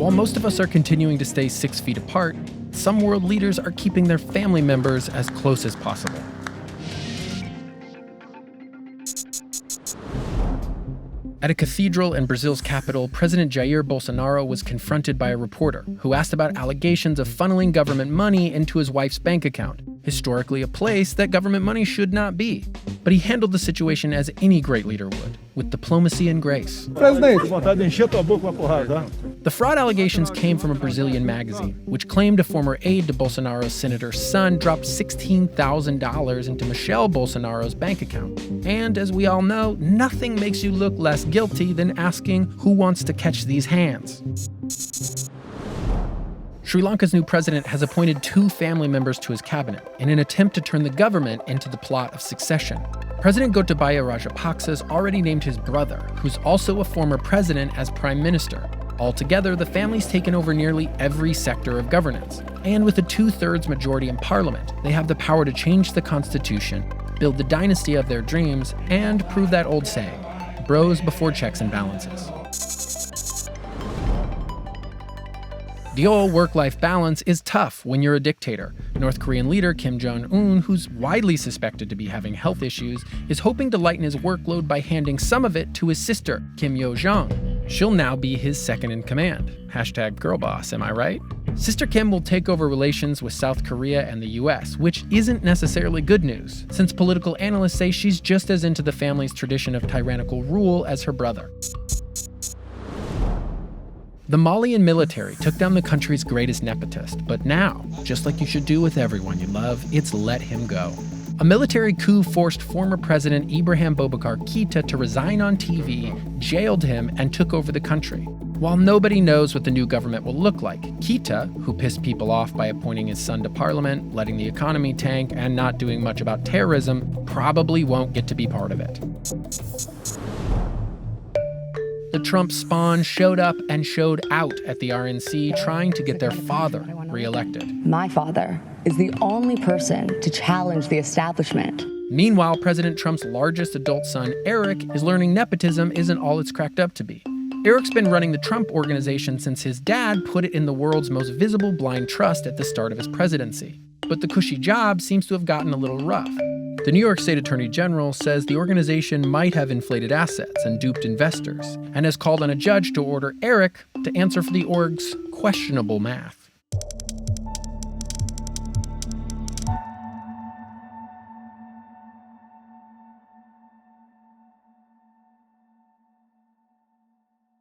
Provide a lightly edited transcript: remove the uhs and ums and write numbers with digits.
while most of us are continuing to stay 6 feet apart, some world leaders are keeping their family members as close as possible. At a cathedral in Brazil's capital, President Jair Bolsonaro was confronted by a reporter who asked about allegations of funneling government money into his wife's bank account, historically a place that government money should not be. But he handled the situation as any great leader would, with diplomacy and grace. The fraud allegations came from a Brazilian magazine, which claimed a former aide to Bolsonaro's senator's son dropped $16,000 into Michelle Bolsonaro's bank account. And as we all know, nothing makes you look less guilty than asking who wants to catch these hands. Sri Lanka's new president has appointed 2 family members to his cabinet in an attempt to turn the government into the plot of succession. President Gotabaya Rajapaksa's already named his brother, who's also a former president, as prime minister. Altogether, the family's taken over nearly every sector of governance. And with a 2/3 majority in parliament, they have the power to change the constitution, build the dynasty of their dreams, and prove that old saying, bros before checks and balances. The old work-life balance is tough when you're a dictator. North Korean leader Kim Jong-un, who's widely suspected to be having health issues, is hoping to lighten his workload by handing some of it to his sister, Kim Yo-jong. She'll now be his second in command. #girlboss, am I right? Sister Kim will take over relations with South Korea and the US, which isn't necessarily good news, since political analysts say she's just as into the family's tradition of tyrannical rule as her brother. The Malian military took down the country's greatest nepotist, but now, just like you should do with everyone you love, it's let him go. A military coup forced former President Ibrahim Boubacar Keïta to resign on TV, jailed him, and took over the country. While nobody knows what the new government will look like, Keïta, who pissed people off by appointing his son to parliament, letting the economy tank, and not doing much about terrorism, probably won't get to be part of it. The Trump spawn showed up and showed out at the RNC, trying to get their father reelected. My father is the only person to challenge the establishment. Meanwhile, President Trump's largest adult son, Eric, is learning nepotism isn't all it's cracked up to be. Eric's been running the Trump Organization since his dad put it in the world's most visible blind trust at the start of his presidency. But the cushy job seems to have gotten a little rough. The New York State Attorney General says the organization might have inflated assets and duped investors, and has called on a judge to order Eric to answer for the org's questionable math.